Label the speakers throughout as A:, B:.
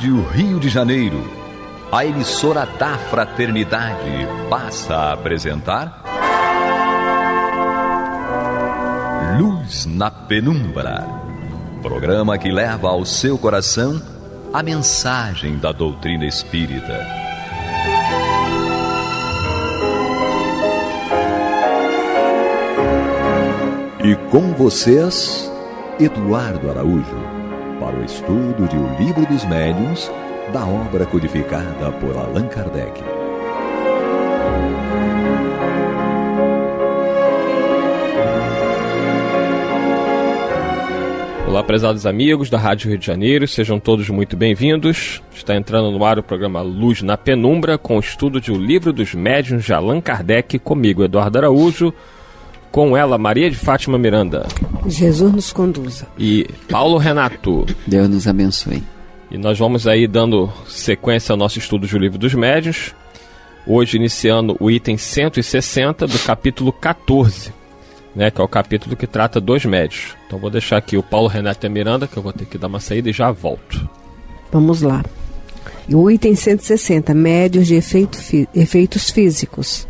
A: Rádio Rio de Janeiro, a emissora da Fraternidade, passa a apresentar Luz na Penumbra, programa que leva ao seu coração a mensagem da doutrina espírita. E com vocês, Eduardo Araújo, para o estudo de O Livro dos Médiuns, da obra codificada por Allan Kardec.
B: Olá, prezados amigos da Rádio Rio de Janeiro, sejam todos muito bem-vindos. Está entrando no ar o programa Luz na Penumbra, com o estudo de O Livro dos Médiuns de Allan Kardec, comigo, Eduardo Araújo, com ela, Maria de Fátima Miranda.
C: Jesus nos conduza.
B: E Paulo Renato.
D: Deus nos abençoe.
B: E nós vamos aí dando sequência ao nosso estudo de O Livro dos Médiuns, hoje iniciando o item 160 do capítulo 14, né, que é o capítulo que trata dos médiuns. Então vou deixar aqui o Paulo Renato e a Miranda, que eu vou ter que dar uma saída e já volto.
C: Vamos lá. O item 160, médiuns de efeitos físicos.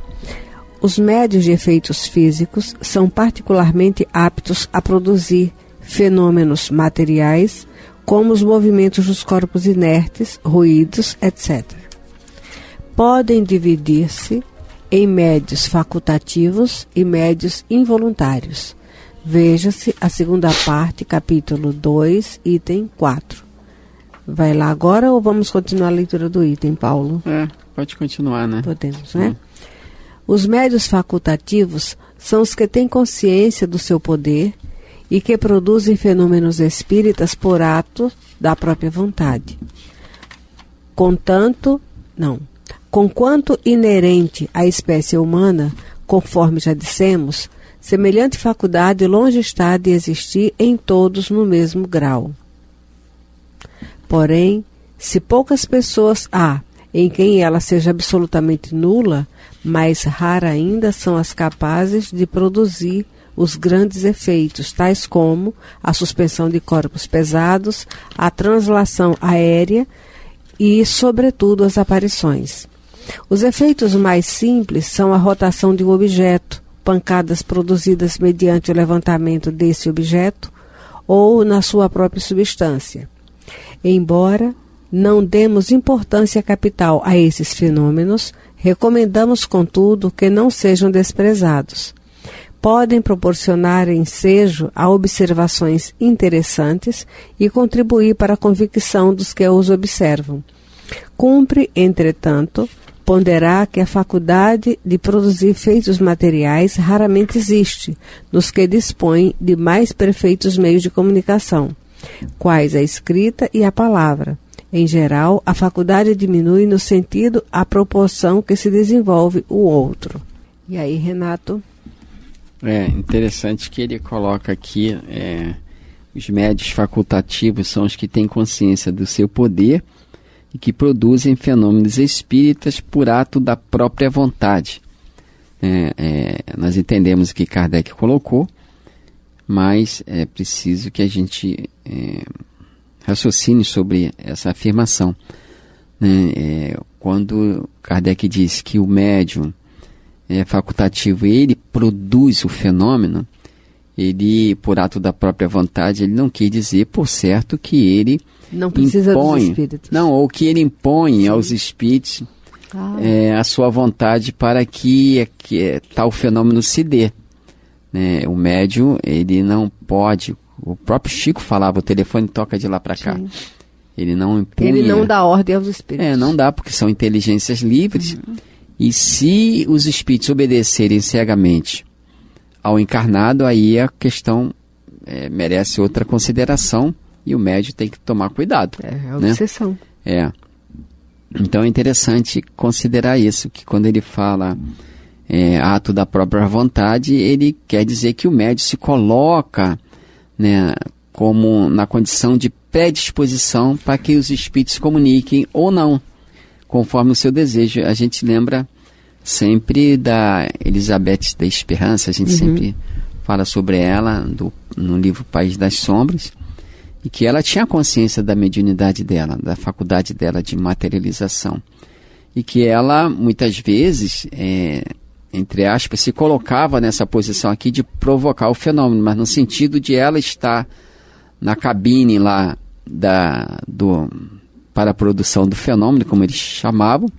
C: Os médiuns de efeitos físicos são particularmente aptos a produzir fenômenos materiais, como os movimentos dos corpos inertes, ruídos, etc. Podem dividir-se em médios facultativos e médios involuntários. Veja-se a segunda parte, capítulo 2, item 4. Vai lá agora ou vamos continuar a leitura do item, Paulo?
D: Pode continuar, né?
C: Podemos, né? Os médios facultativos são os que têm consciência do seu poder e que produzem fenômenos espíritas por ato da própria vontade. Conquanto inerente à espécie humana, conforme já dissemos, semelhante faculdade longe está de existir em todos no mesmo grau. Porém, se poucas pessoas há em quem ela seja absolutamente nula, mais rara ainda são as capazes de produzir os grandes efeitos, tais como a suspensão de corpos pesados, a translação aérea e, sobretudo, as aparições. Os efeitos mais simples são a rotação de um objeto, pancadas produzidas mediante o levantamento desse objeto ou na sua própria substância. Embora não demos importância capital a esses fenômenos, recomendamos, contudo, que não sejam desprezados. Podem proporcionar ensejo a observações interessantes e contribuir para a convicção dos que os observam. Cumpre, entretanto, ponderar que a faculdade de produzir feitos materiais raramente existe nos que dispõem de mais perfeitos meios de comunicação, quais a escrita e a palavra. Em geral, a faculdade diminui no sentido à proporção que se desenvolve o outro. E aí, Renato?
D: É interessante que ele coloca aqui, os médios facultativos são os que têm consciência do seu poder e que produzem fenômenos espíritas por ato da própria vontade. Nós entendemos o que Kardec colocou, mas é preciso que a gente raciocine sobre essa afirmação. Quando Kardec diz que o médium é facultativo, ele produz o fenômeno, ele, por ato da própria vontade, ele não quer dizer, por certo, que ele
C: não precisa
D: impõe,
C: dos espíritos.
D: Não, ou que ele impõe aos espíritos a sua vontade para que tal fenômeno se dê. O médium, ele não pode. O próprio Chico falava, o telefone toca de lá para cá. Sim. Ele não impunha.
C: Ele não dá ordem aos espíritos.
D: Não dá, porque são inteligências livres. E se os espíritos obedecerem cegamente ao encarnado, aí a questão merece outra consideração e o médium tem que tomar cuidado.
C: É obsessão.
D: Então é interessante considerar isso, que quando ele fala ato da própria vontade, ele quer dizer que o médium se coloca como na condição de predisposição para que os espíritos se comuniquem ou não, conforme o seu desejo. A gente lembra sempre da Elizabeth da Esperança, a gente sempre fala sobre ela no livro País das Sombras, e que ela tinha consciência da mediunidade dela, da faculdade dela de materialização, e que ela muitas vezes, entre aspas, se colocava nessa posição aqui de provocar o fenômeno, mas no sentido de ela estar na cabine lá para a produção do fenômeno, como eles chamavam.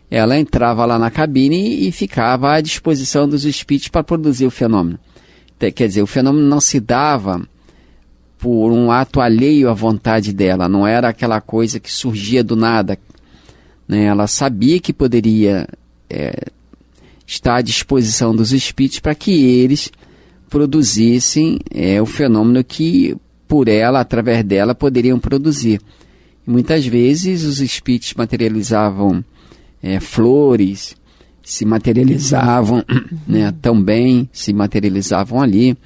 D: Ela entrava lá na cabine e ficava à disposição dos espíritos para produzir o fenômeno. Quer dizer, o fenômeno não se dava por um ato alheio à vontade dela, não era aquela coisa que surgia do nada, né? Ela sabia que poderia estar à disposição dos espíritos para que eles produzissem o fenômeno que, por ela, através dela, poderiam produzir. E muitas vezes os espíritos materializavam flores, se materializavam, né, também se materializavam ali,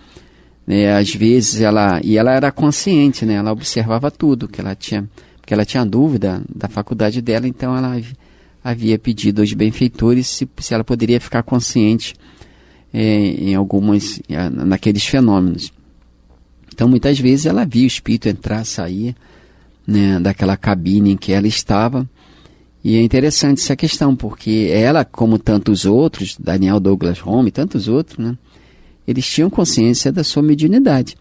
D: né, às vezes ela era consciente, né, ela observava tudo que ela tinha, porque ela tinha dúvida da faculdade dela, então ela havia pedido aos benfeitores se ela poderia ficar consciente naqueles fenômenos. Então muitas vezes ela via o espírito entrar, sair, né, daquela cabine em que ela estava. E é interessante essa questão, porque ela, como tantos outros, Daniel Douglas Home e tantos outros, né, eles tinham consciência da sua mediunidade.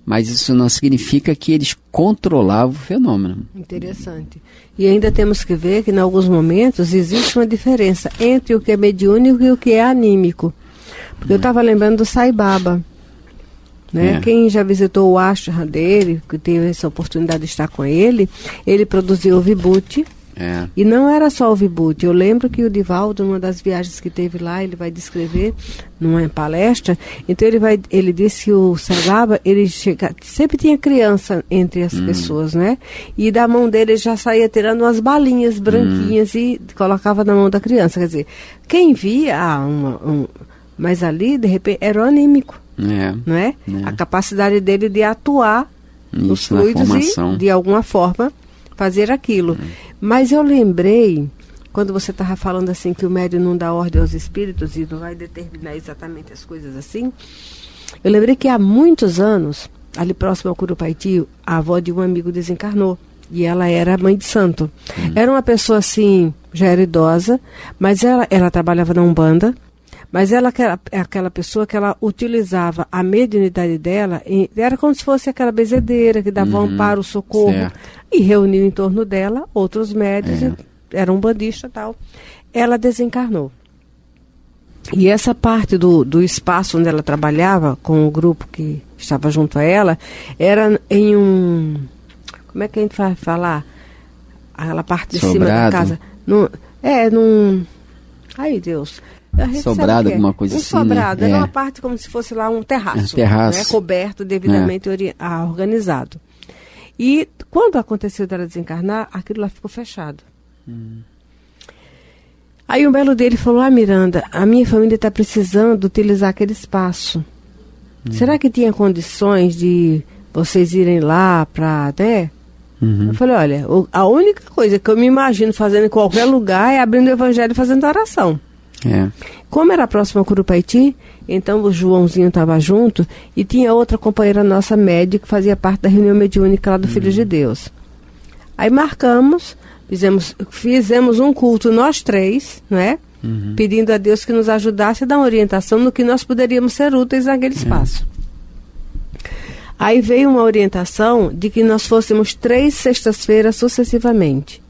D: Mas isso não significa que eles controlavam o fenômeno.
C: Interessante. E ainda temos que ver que, em alguns momentos, existe uma diferença entre o que é mediúnico e o que é anímico. Porque eu estava lembrando do Sai Baba. Né? Quem já visitou o ashram dele, que teve essa oportunidade de estar com ele, ele produziu o Vibhuti. E não era só o Vibhuti. Eu lembro que o Divaldo, numa das viagens que teve lá, ele vai descrever numa palestra. Então ele disse que o Sai Baba, sempre tinha criança entre as pessoas, né? E da mão dele ele já saía tirando umas balinhas branquinhas e colocava na mão da criança. Quer dizer, quem via, mas ali, de repente, era o anímico. Não é? A capacidade dele de atuar nos fluidos e, de alguma forma, fazer aquilo. Mas eu lembrei, quando você estava falando assim, que o médium não dá ordem aos espíritos e não vai determinar exatamente as coisas assim, eu lembrei que há muitos anos, ali próximo ao Curupaiti, a avó de um amigo desencarnou. E ela era mãe de santo. Era uma pessoa assim, já era idosa, mas ela trabalhava na Umbanda. Mas ela é aquela pessoa que ela utilizava a mediunidade dela, era como se fosse aquela bezedeira que dava amparo, socorro, e reuniu em torno dela outros médiuns, era um bandista e tal. Ela desencarnou. E essa parte do espaço onde ela trabalhava, com o grupo que estava junto a ela, era em um... Como é que a gente vai falar? Aquela parte de cima da casa. Ai, Deus...
D: Sobrado, alguma coisa assim.
C: Sobrado, era uma parte como se fosse lá um terraço. Né, coberto, devidamente organizado. E quando aconteceu dela desencarnar, aquilo lá ficou fechado. Aí um belo dele falou: Miranda, a minha família está precisando utilizar aquele espaço. Será que tinha condições de vocês irem lá para... né? Eu falei: olha, a única coisa que eu me imagino fazendo em qualquer lugar é abrindo o evangelho e fazendo oração. Como era próximo ao Curupaiti, então o Joãozinho estava junto e tinha outra companheira nossa médica que fazia parte da reunião mediúnica lá do Filho de Deus. Aí marcamos, fizemos um culto nós três, né? Pedindo a Deus que nos ajudasse a dar uma orientação no que nós poderíamos ser úteis naquele espaço. Aí veio uma orientação de que nós fôssemos 3 sextas-feiras sucessivamente,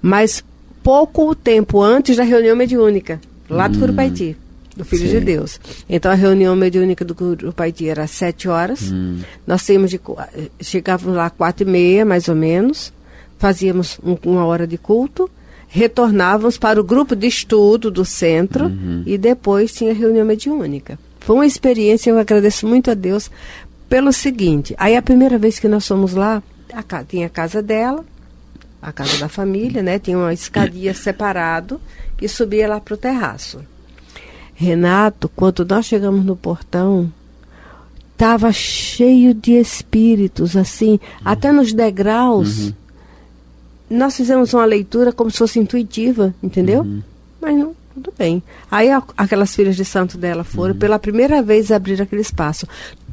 C: mas pouco tempo antes da reunião mediúnica, lá do Curupaiti, do Filho de Deus. Então a reunião mediúnica do Curupaiti era às 7 horas, nós chegávamos lá às 4h30, mais ou menos, fazíamos uma hora de culto, retornávamos para o grupo de estudo do centro e depois tinha a reunião mediúnica. Foi uma experiência, eu agradeço muito a Deus pelo seguinte: aí a primeira vez que nós fomos lá, tinha a casa dela, a casa da família, né? Tinha uma escadinha separado e subia lá para o terraço. Renato, quando nós chegamos no portão, estava cheio de espíritos, assim, até nos degraus. Nós fizemos uma leitura como se fosse intuitiva, entendeu? Mas não, tudo bem. Aí aquelas filhas de santo dela foram, pela primeira vez, abrir aquele espaço.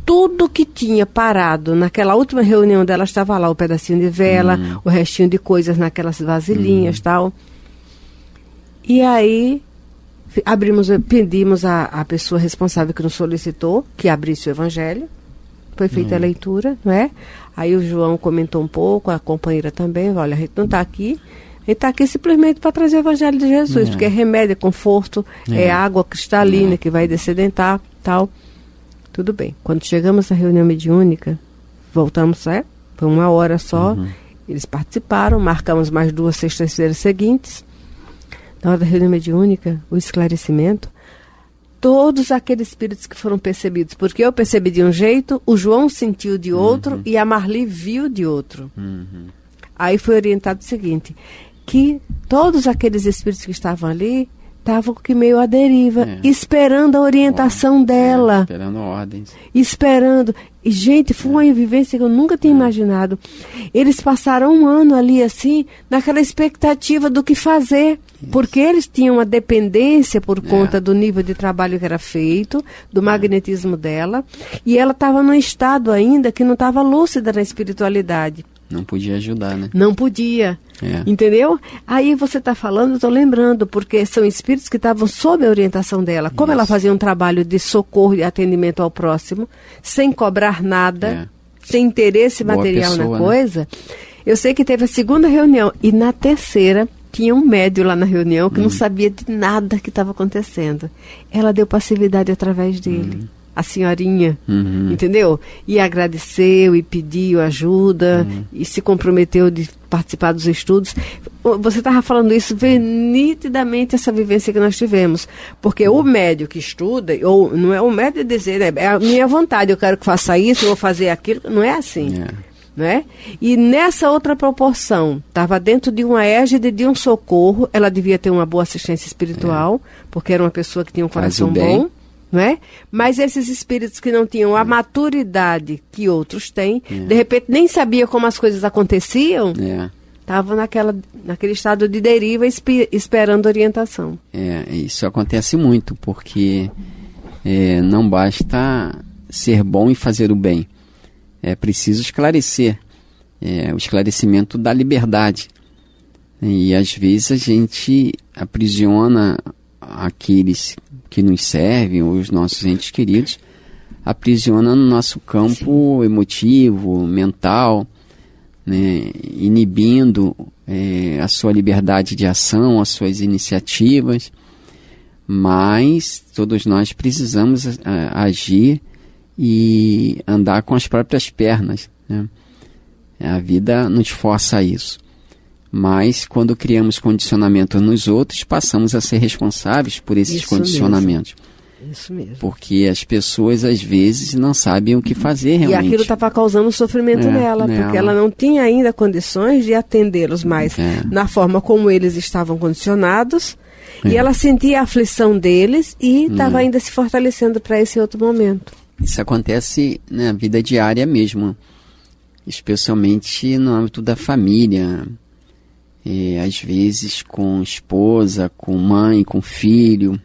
C: tudo que tinha parado naquela última reunião dela estava lá, o pedacinho de vela, o restinho de coisas naquelas vasilhinhas e tal. E aí pedimos à pessoa responsável que nos solicitou que abrisse o evangelho. Foi feita a leitura, não é? Aí o João comentou um pouco, a companheira também, olha, a gente não está aqui, a gente está aqui simplesmente para trazer o evangelho de Jesus, porque é remédio, é conforto, é água cristalina que vai descedentar, tal. Tudo bem. Quando chegamos à reunião mediúnica, voltamos, foi 1 hora só, eles participaram, marcamos mais 2 sextas-feiras seguintes. Na hora da reunião mediúnica, o esclarecimento, todos aqueles espíritos que foram percebidos, porque eu percebi de um jeito, o João sentiu de outro e a Marli viu de outro. Aí foi orientado o seguinte, que todos aqueles espíritos que estavam ali estavam que meio à deriva, esperando a orientação dela.
D: Esperando ordens.
C: Esperando. E, gente, foi uma vivência que eu nunca tinha imaginado. Eles passaram 1 ano ali, assim, naquela expectativa do que fazer. Porque eles tinham uma dependência por conta do nível de trabalho que era feito, do magnetismo dela. E ela estava num estado ainda que não estava lúcida na espiritualidade.
D: Não podia ajudar, né?
C: Não podia. Entendeu? Aí você está falando, eu estou lembrando, porque são espíritos que estavam sob a orientação dela. Como ela fazia um trabalho de socorro e atendimento ao próximo, sem cobrar nada, sem interesse material na coisa. Né? Eu sei que teve a 2ª reunião e na 3ª tinha um médium lá na reunião que não sabia de nada que estava acontecendo. Ela deu passividade através dele. A senhorinha, entendeu? E agradeceu e pediu ajuda e se comprometeu de participar dos estudos. Você estava falando isso, vê nitidamente essa vivência que nós tivemos. Porque o médium que estuda, ou não é o médium dizer, é a minha vontade, eu quero que faça isso, eu vou fazer aquilo, não é assim. Né? E nessa outra proporção, estava dentro de uma égide de um socorro, ela devia ter uma boa assistência espiritual, porque era uma pessoa que tinha um coração bom. Não é? Mas esses espíritos que não tinham a maturidade que outros têm, de repente nem sabia como as coisas aconteciam, estavam naquele estado de deriva esperando orientação.
D: Isso acontece muito, porque não basta ser bom e fazer o bem. É preciso esclarecer, o esclarecimento da liberdade. E às vezes a gente aprisiona aqueles que nos servem, os nossos entes queridos, aprisiona no nosso campo emotivo, mental, né, inibindo a sua liberdade de ação, as suas iniciativas, mas todos nós precisamos agir e andar com as próprias pernas, né? A vida nos força a isso. Mas quando criamos condicionamento nos outros, passamos a ser responsáveis por esses condicionamentos.
C: Isso mesmo.
D: Porque as pessoas às vezes não sabem o que fazer realmente.
C: E aquilo estava causando sofrimento nela, porque ela não tinha ainda condições de atendê-los mais na forma como eles estavam condicionados. E ela sentia a aflição deles e estava ainda se fortalecendo para esse outro momento.
D: Isso acontece na vida diária mesmo, especialmente no âmbito da família. Às vezes com esposa, com mãe, com filho,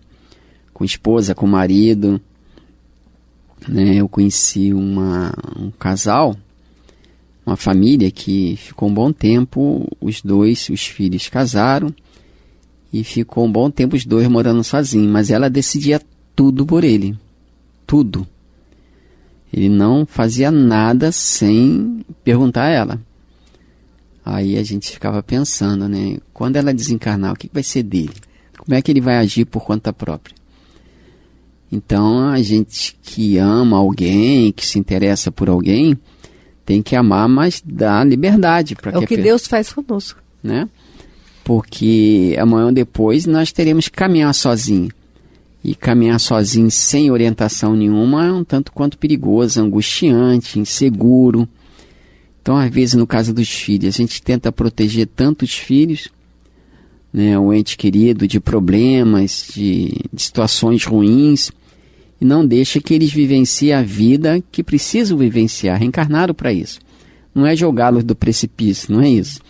D: com esposa, com marido. Né? Eu conheci um casal, uma família que ficou um bom tempo, os filhos casaram e ficou um bom tempo os 2 morando sozinhos, mas ela decidia tudo por ele, tudo. Ele não fazia nada sem perguntar a ela. Aí a gente ficava pensando, né? Quando ela desencarnar, o que vai ser dele? Como é que ele vai agir por conta própria? Então, a gente que ama alguém, que se interessa por alguém, tem que amar, mas dar liberdade.
C: É o que Deus faz conosco.
D: Né? Porque amanhã ou depois nós teremos que caminhar sozinho. E caminhar sozinho sem orientação nenhuma é um tanto quanto perigoso, angustiante, inseguro. Então, às vezes, no caso dos filhos, a gente tenta proteger tanto os filhos, né, o ente querido, de problemas, de situações ruins, e não deixa que eles vivenciem a vida que precisam vivenciar, reencarnaram para isso. Não é jogá-los do precipício, não é isso.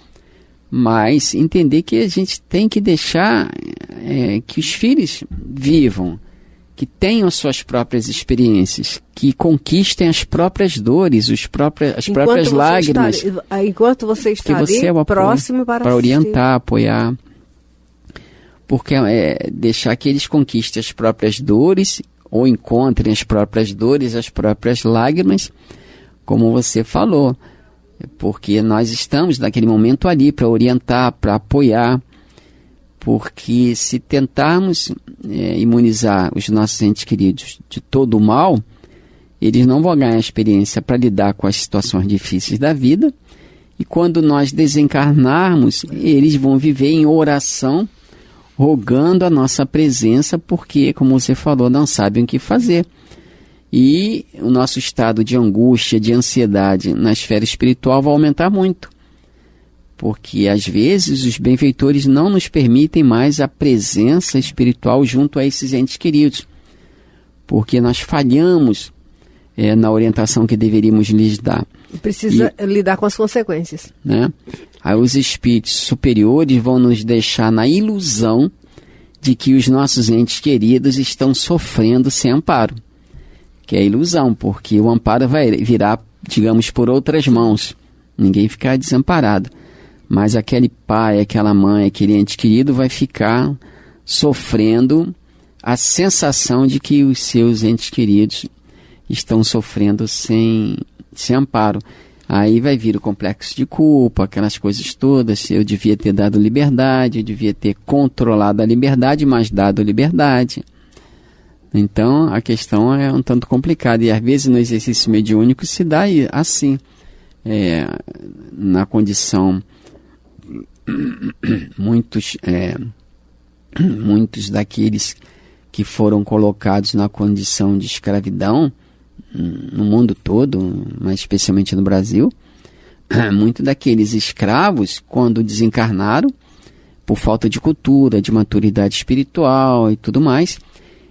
D: Mas entender que a gente tem que deixar que os filhos vivam, que tenham suas próprias experiências, que conquistem as próprias dores, as próprias lágrimas.
C: Enquanto você está ali, próximo para
D: orientar, apoiar. Porque deixar que eles conquistem as próprias dores, ou encontrem as próprias dores, as próprias lágrimas, como você falou. Porque nós estamos naquele momento ali para orientar, para apoiar. Porque se tentarmos imunizar os nossos entes queridos de todo o mal, eles não vão ganhar experiência para lidar com as situações difíceis da vida. E quando nós desencarnarmos, eles vão viver em oração, rogando a nossa presença, porque, como você falou, não sabem o que fazer. E o nosso estado de angústia, de ansiedade na esfera espiritual vai aumentar muito. Porque, às vezes, os benfeitores não nos permitem mais a presença espiritual junto a esses entes queridos. Porque nós falhamos na orientação que deveríamos lhes dar.
C: Precisa lidar com as consequências.
D: Né? Aí os espíritos superiores vão nos deixar na ilusão de que os nossos entes queridos estão sofrendo sem amparo. Que é ilusão, porque o amparo vai virar, digamos, por outras mãos. Ninguém ficar desamparado. Mas aquele pai, aquela mãe, aquele ente querido vai ficar sofrendo a sensação de que os seus entes queridos estão sofrendo sem amparo. Aí vai vir o complexo de culpa, aquelas coisas todas. Eu devia ter dado liberdade, eu devia ter controlado a liberdade, mas dado liberdade. Então, a questão é um tanto complicada. E às vezes no exercício mediúnico se dá assim. Na condição... Muitos daqueles que foram colocados na condição de escravidão, no mundo todo, mas especialmente no Brasil, muitos daqueles escravos, quando desencarnaram, por falta de cultura, de maturidade espiritual e tudo mais,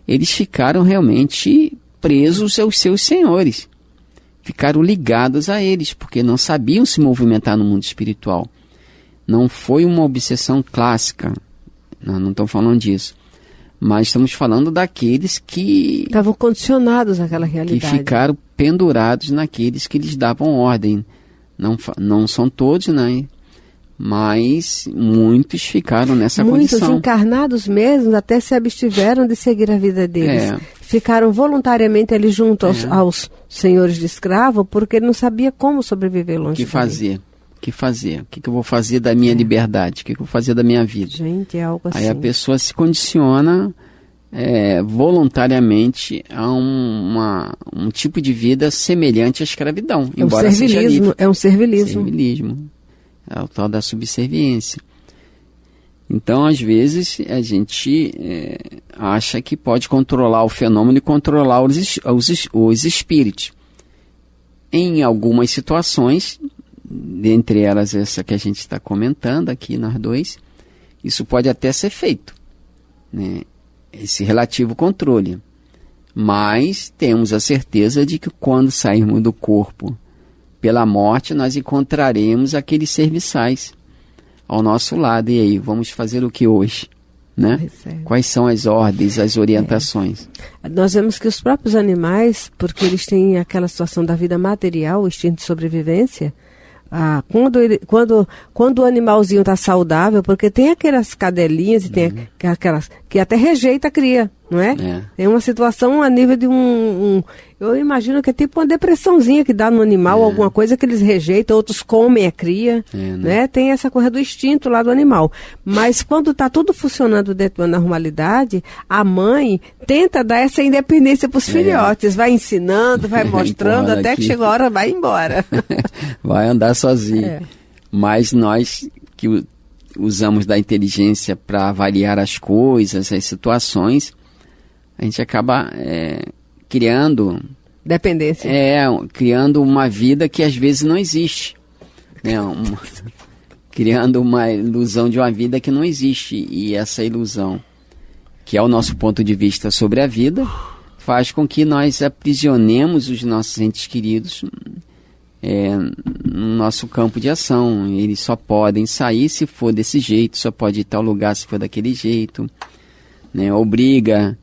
D: eles ficaram realmente presos aos seus senhores. Ficaram ligados a eles, porque não sabiam se movimentar no mundo espiritual. Não foi uma obsessão clássica, não estamos falando disso. Mas estamos falando daqueles que...
C: estavam condicionados àquela realidade.
D: Que ficaram pendurados naqueles que lhes davam ordem. Não são todos, né? Mas muitos ficaram nessa condição.
C: Muitos encarnados mesmo até se abstiveram de seguir a vida deles. Ficaram voluntariamente ali junto aos senhores de escravo, porque não sabia como sobreviver longe
D: dele. O que fazer? O que eu vou fazer da minha liberdade? O que eu vou fazer da minha vida?
C: Gente, é algo assim.
D: Aí a pessoa se condiciona voluntariamente a um tipo de vida semelhante à escravidão. Embora seja livre.
C: É um servilismo.
D: É o tal da subserviência. Então, às vezes, a gente acha que pode controlar o fenômeno e controlar os espíritos. Em algumas situações... dentre elas essa que a gente está comentando aqui, nós dois, isso pode até ser feito, né? Esse relativo controle. Mas temos a certeza de que quando sairmos do corpo pela morte, nós encontraremos aqueles serviçais ao nosso lado. E aí, vamos fazer o que hoje? Né? Quais são as ordens, as orientações?
C: Nós vemos que os próprios animais, porque eles têm aquela situação da vida material, o instinto de sobrevivência, quando o animalzinho está saudável, porque tem aquelas cadelinhas e tem aquelas que até rejeita a cria, não é? Tem uma situação a nível de eu imagino que é tipo uma depressãozinha que dá no animal, alguma coisa que eles rejeitam, outros comem a cria, né? Tem essa coisa do instinto lá do animal. Mas quando está tudo funcionando dentro da normalidade, a mãe tenta dar essa independência para os filhotes, vai ensinando, vai mostrando, até que chega a hora, vai embora.
D: Vai andar sozinho. Mas nós que usamos da inteligência para avaliar as coisas, as situações, a gente acaba criando...
C: dependência.
D: Criando uma vida que às vezes não existe. Né? Criando uma ilusão de uma vida que não existe. E essa ilusão, que é o nosso ponto de vista sobre a vida, faz com que nós aprisionemos os nossos entes queridos no nosso campo de ação. Eles só podem sair se for desse jeito, só pode ir a tal lugar se for daquele jeito, né? Obriga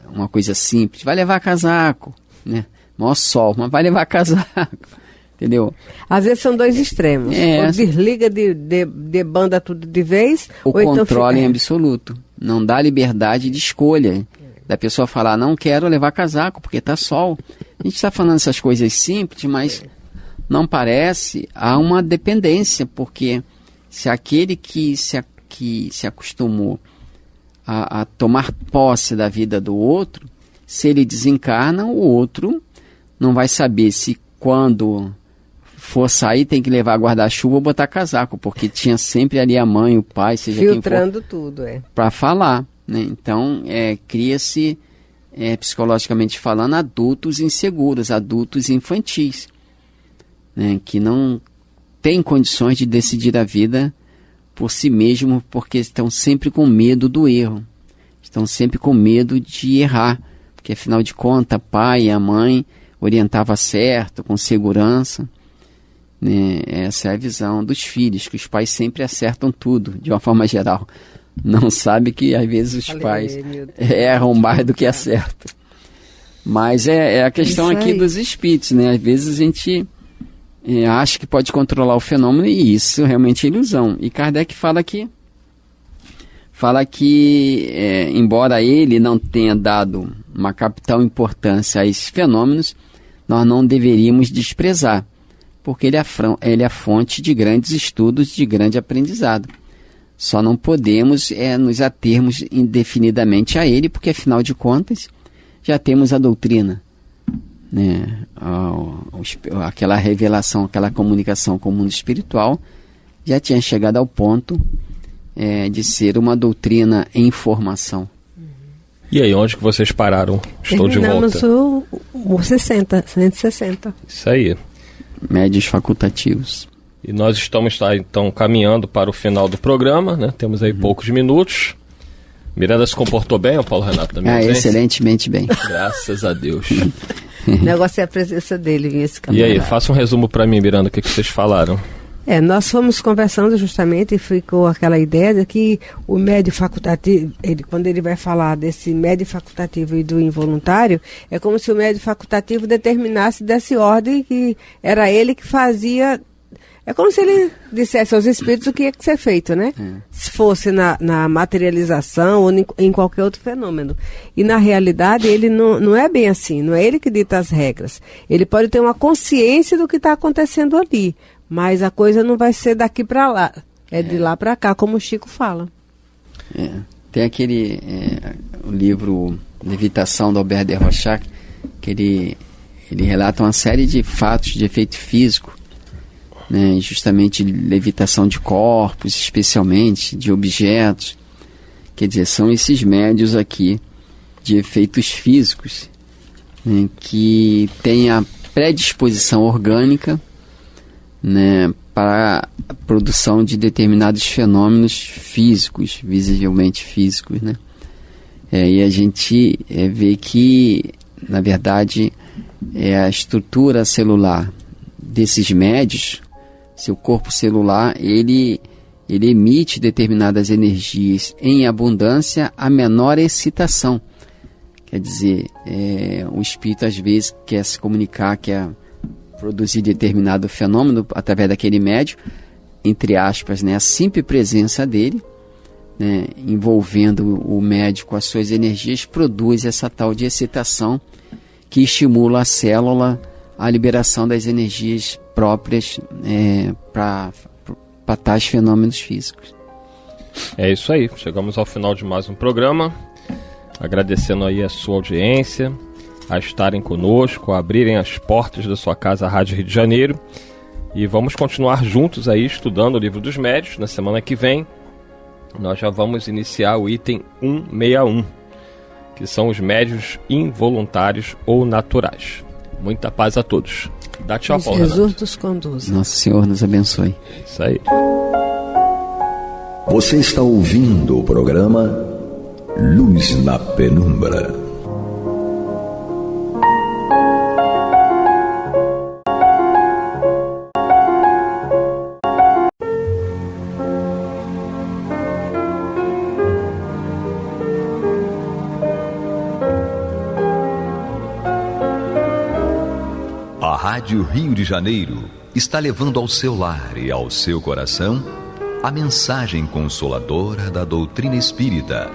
D: uma coisa simples, vai levar casaco, né? Maior sol, mas vai levar casaco, entendeu?
C: Às vezes são dois extremos, ou desliga de banda tudo de vez,
D: o
C: ou
D: controle
C: então
D: em absoluto, não dá liberdade de escolha, da pessoa falar, não quero levar casaco porque tá sol. A gente está falando essas coisas simples, mas não parece, há uma dependência, porque se aquele que se acostumou a tomar posse da vida do outro, se ele desencarna, o outro não vai saber se quando for sair tem que levar guarda-chuva ou botar casaco, porque tinha sempre ali a mãe, o pai, seja
C: filtrando
D: quem for,
C: tudo,
D: para falar, né? Então, cria-se, psicologicamente falando, adultos inseguros, adultos infantis, né? Que não têm condições de decidir a vida por si mesmo, porque estão sempre com medo do erro, estão sempre com medo de errar, porque afinal de contas, pai e a mãe orientava certo, com segurança, né? Essa é a visão dos filhos, que os pais sempre acertam tudo, de uma forma geral. Não sabe que às vezes os pais erram mais do que acertam. Mas é a questão aqui dos espíritos, né? Às vezes a gente acha que pode controlar o fenômeno e isso realmente é ilusão. E Kardec fala que embora ele não tenha dado uma capital importância a esses fenômenos, nós não deveríamos desprezar, porque ele é a fonte de grandes estudos, de grande aprendizado. Só não podemos nos atermos indefinidamente a ele, porque afinal de contas já temos a doutrina, né? Aquela revelação, aquela comunicação com o mundo espiritual já tinha chegado ao ponto de ser uma doutrina em formação.
B: E aí, onde que vocês pararam? Estou de volta.
C: Terminamos o 160.
B: Isso aí.
D: Médios facultativos.
B: E nós estamos então caminhando para o final do programa, né? Temos aí poucos minutos. Miranda se comportou bem, o Paulo Renato também?
D: Excelentemente bem.
B: Graças a Deus.
C: O negócio é a presença dele, esse camarada.
B: E aí, faça um resumo para mim, Miranda, o que vocês falaram?
C: Nós fomos conversando justamente e ficou aquela ideia de que o médio facultativo, quando ele vai falar desse médio facultativo e do involuntário, é como se o médio facultativo determinasse, desse ordem, que era ele que fazia. É como se ele dissesse aos espíritos o que tinha que ser feito, né? Se fosse na materialização ou em qualquer outro fenômeno. E na realidade ele não é bem assim, não é ele que dita as regras. Ele pode ter uma consciência do que está acontecendo ali, mas a coisa não vai ser daqui para lá, de lá para cá, como o Chico fala.
D: Tem aquele o livro Levitação, do Albert de Rorschach, que ele relata uma série de fatos de efeito físico, né, justamente levitação de corpos, especialmente de objetos. Quer dizer, são esses médios aqui de efeitos físicos, né, que têm a predisposição orgânica, né, para a produção de determinados fenômenos físicos, visivelmente físicos, né? E a gente vê que, na verdade, a estrutura celular desses médios, seu corpo celular, ele emite determinadas energias em abundância a menor excitação. Quer dizer, o espírito às vezes quer se comunicar, quer produzir determinado fenômeno através daquele médio, entre aspas, né, a simples presença dele, né, envolvendo o médio com as suas energias, produz essa tal de excitação que estimula a célula à liberação das energias próprias para tais fenômenos físicos.
B: É isso aí, chegamos ao final de mais um programa, agradecendo aí a sua audiência, a estarem conosco, a abrirem as portas da sua casa, a Rádio Rio de Janeiro, e vamos continuar juntos aí estudando o Livro dos Médiuns. Na semana que vem nós já vamos iniciar o item 161, que são os médiuns involuntários ou naturais. Muita paz a todos. Dá tchau, Paulo Renato.
C: Jesus nos conduz.
D: Nosso Senhor nos abençoe.
B: Isso aí.
A: Você está ouvindo o programa Luz na Penumbra. Rádio Rio de Janeiro está levando ao seu lar e ao seu coração a mensagem consoladora da doutrina espírita,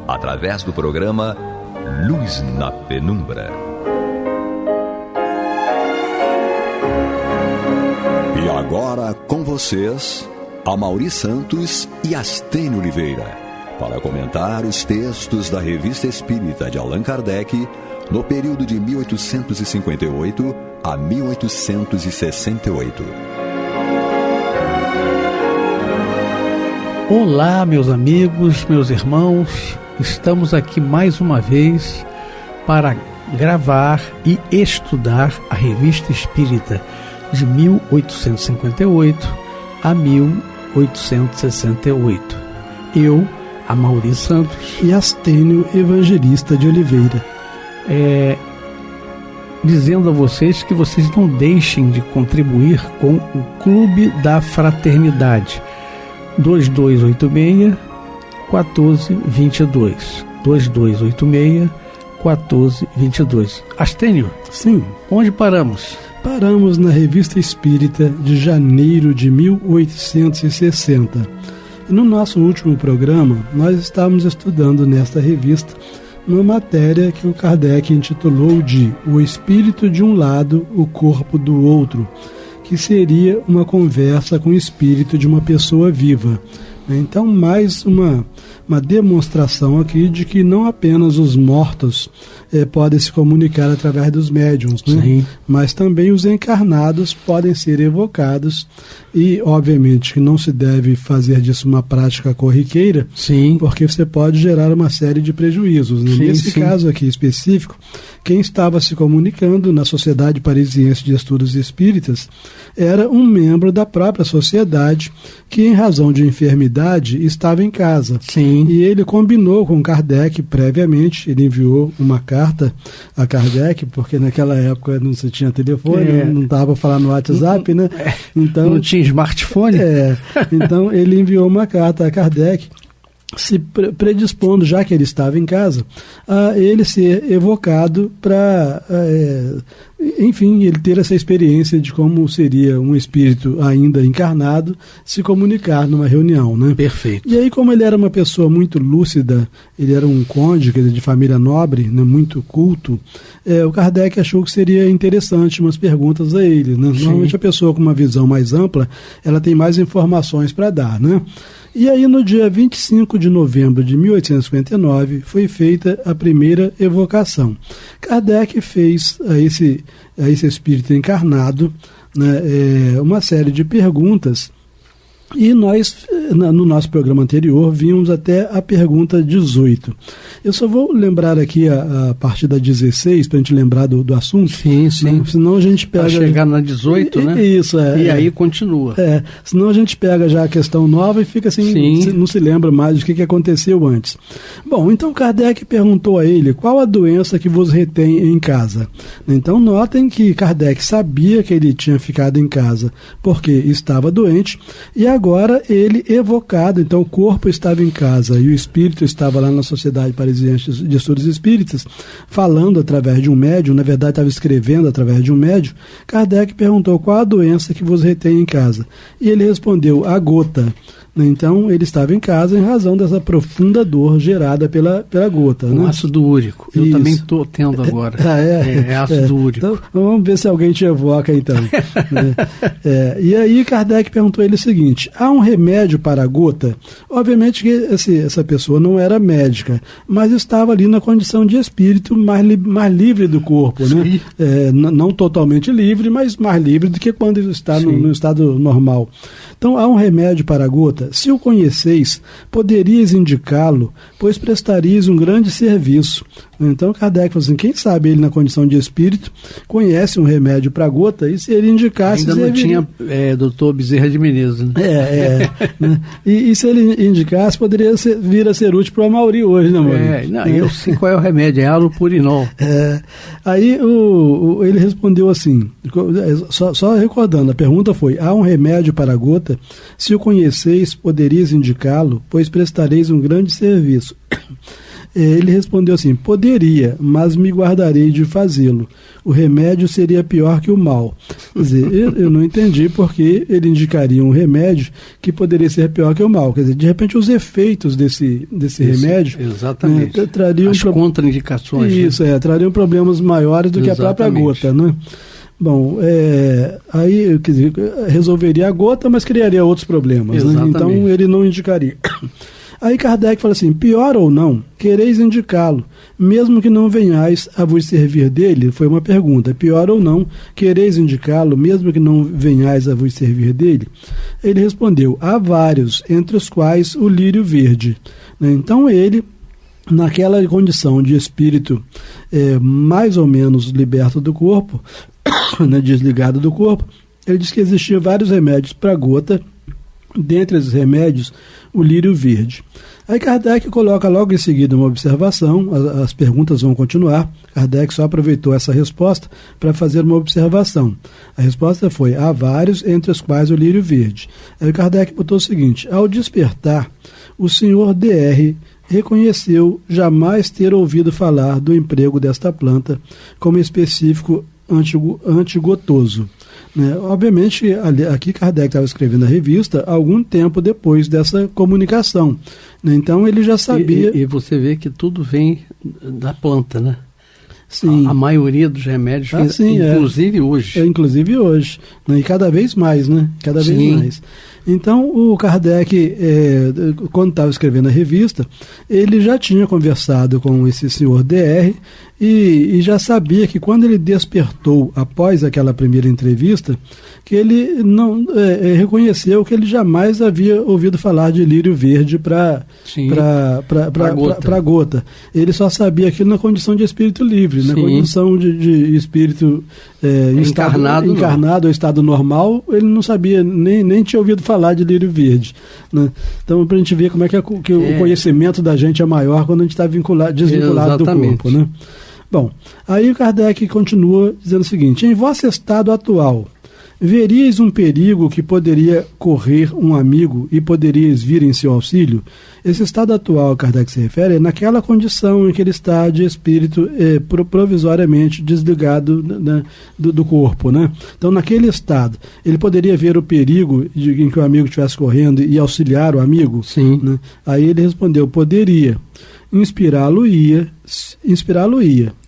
A: através do programa Luz na Penumbra. E agora com vocês, Amaury Santos e Astênio Oliveira, para comentar os textos da Revista Espírita de Allan Kardec no período de 1858 a 1868.
E: Olá, meus amigos, meus irmãos, estamos aqui mais uma vez para gravar e estudar a Revista Espírita de 1858 a 1868. Eu, Amaury Santos
F: e Astênio Evangelista de Oliveira.
E: Dizendo a vocês que vocês não deixem de contribuir com o Clube da Fraternidade 2286-1422 2286-1422. Astênio?
F: Sim.
E: Onde paramos?
F: Paramos na Revista Espírita de janeiro de 1860. E no nosso último programa, nós estávamos estudando nesta revista uma matéria que o Kardec intitulou de O Espírito de um lado, o Corpo do Outro, que seria uma conversa com o espírito de uma pessoa viva. Então, mais uma demonstração aqui de que não apenas os mortos podem se comunicar através dos médiuns, né? Mas também os encarnados podem ser evocados e, obviamente, que não se deve fazer disso uma prática corriqueira, porque você pode gerar uma série de prejuízos, né? Nesse caso aqui específico, quem estava se comunicando na Sociedade Parisiense de Estudos Espíritas era um membro da própria sociedade que, em razão de enfermidade, estava em casa. E ele combinou com Kardec previamente, ele enviou uma carta a Kardec, porque naquela época não se tinha telefone, não dava para falar no WhatsApp, né? Então,
E: não tinha smartphone.
F: Então ele enviou uma carta a Kardec, se predispondo, já que ele estava em casa, a ele ser evocado para, enfim, ele ter essa experiência de como seria um espírito ainda encarnado se comunicar numa reunião, né?
E: Perfeito.
F: E aí, como ele era uma pessoa muito lúcida, ele era um conde, quer dizer, de família nobre, né, muito culto, o Kardec achou que seria interessante umas perguntas a ele, né? Normalmente a pessoa com uma visão mais ampla, ela tem mais informações para dar, né? E aí, no dia 25 de novembro de 1859, foi feita a primeira evocação. Kardec fez a esse espírito encarnado, né, uma série de perguntas, e nós, no nosso programa anterior, vimos até a pergunta 18. Eu só vou lembrar aqui a partir da 16, para a gente lembrar do assunto.
E: Sim.
F: Senão a gente pega...
E: Para chegar na 18, né?
F: Isso,
E: E aí continua.
F: Senão a gente pega já a questão nova e fica assim, não se lembra mais do que aconteceu antes. Bom, então Kardec perguntou a ele qual a doença que vos retém em casa. Então notem que Kardec sabia que ele tinha ficado em casa porque estava doente, e agora ele evocado, então o corpo estava em casa e o espírito estava lá na Sociedade Parisiense de Estudos Espíritas, falando através de um médium, na verdade estava escrevendo através de um médium. Kardec perguntou qual a doença que vos retém em casa. E ele respondeu, a gota. Então, ele estava em casa em razão dessa profunda dor gerada pela gota.
E: Um ácido úrico. Eu também estou tendo agora. É ácido úrico.
F: Então, vamos ver se alguém te evoca, então. E aí, Kardec perguntou a ele o seguinte, há um remédio para a gota? Obviamente que essa pessoa não era médica, mas estava ali na condição de espírito mais livre do corpo, né? Não totalmente livre, mas mais livre do que quando está no estado normal. Então, há um remédio para a gota? Se o conheceis, poderíeis indicá-lo, pois prestarias um grande serviço. Então Kardec falou assim, quem sabe ele na condição de espírito conhece um remédio para gota, e se ele indicasse...
E: Ainda não tinha doutor Bezerra de Menezes, né?
F: Né? E se ele indicasse, poderia vir a ser útil para o Amaury hoje, né, Amaury?
E: Eu sei qual é o remédio, é alopurinol.
F: Aí ele respondeu assim, só recordando, a pergunta foi, há um remédio para a gota? Se o conheceis, poderíeis indicá-lo, pois prestareis um grande serviço. Ele respondeu assim: poderia, mas me guardarei de fazê-lo. O remédio seria pior que o mal. Quer dizer, eu não entendi porque ele indicaria um remédio que poderia ser pior que o mal. Quer dizer, de repente os efeitos desse remédio,
E: exatamente,
F: né, trariam
E: as contraindicações.
F: Isso,
E: né?
F: Trariam problemas maiores do que a própria gota, né? Bom, aí quer dizer, resolveria a gota, mas criaria outros problemas, né? Então ele não indicaria. Aí Kardec fala assim: pior ou não, quereis indicá-lo, mesmo que não venhais a vos servir dele? Foi uma pergunta. Pior ou não, quereis indicá-lo, mesmo que não venhais a vos servir dele? Ele respondeu: há vários, entre os quais o lírio verde. Então ele, naquela condição de espírito mais ou menos liberto do corpo, né, desligado do corpo, ele diz que existiam vários remédios para gota. Dentre esses remédios, o lírio verde. Aí Kardec coloca logo em seguida uma observação, as perguntas vão continuar. Kardec só aproveitou essa resposta para fazer uma observação. A resposta foi: há vários, entre os quais o lírio verde. Aí Kardec botou o seguinte: ao despertar, o senhor DR reconheceu jamais ter ouvido falar do emprego desta planta como específico antigotoso. Né? Obviamente, aqui Kardec estava escrevendo a revista algum tempo depois dessa comunicação. Né? Então ele já sabia...
E: E você vê que tudo vem da planta, né?
F: Sim.
E: A maioria dos remédios, inclusive hoje.
F: Inclusive hoje. Né? E cada vez mais, né? Cada vez mais. Então, o Kardec, quando estava escrevendo a revista, ele já tinha conversado com esse senhor DR e já sabia que quando ele despertou após aquela primeira entrevista, que ele não reconheceu que ele jamais havia ouvido falar de lírio verde para gota. Ele só sabia aquilo na condição de espírito livre, na condição de espírito encarnado ou estado normal, ele não sabia, nem tinha ouvido falar de lírio verde. Né? Então, para a gente ver como é que o conhecimento da gente é maior quando a gente está desvinculado do corpo. Né? Bom, aí o Kardec continua dizendo o seguinte: em vosso estado atual, veríeis um perigo que poderia correr um amigo e poderíeis vir em seu auxílio? Esse estado atual, Kardec se refere, é naquela condição em que ele está de espírito provisoriamente desligado do corpo. Né? Então, naquele estado, ele poderia ver o perigo em que o amigo estivesse correndo e auxiliar o amigo?
E: Sim.
F: Né? Aí ele respondeu: poderia. Inspirá-lo-ia.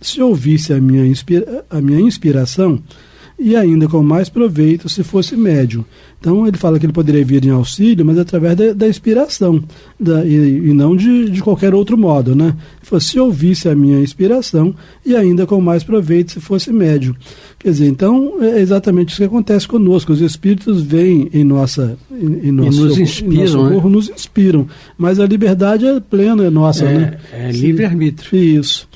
F: Se ouvisse a minha inspiração, e ainda com mais proveito se fosse médium. Então ele fala que ele poderia vir em auxílio, mas através da inspiração, e não de qualquer outro modo. Né? Se ouvisse a minha inspiração, e ainda com mais proveito se fosse médium. Quer dizer, então é exatamente isso que acontece conosco. Os espíritos vêm em nosso corpo, nos inspiram, mas a liberdade é plena, é nossa. Né?
E: É livre-arbítrio.
F: Isso.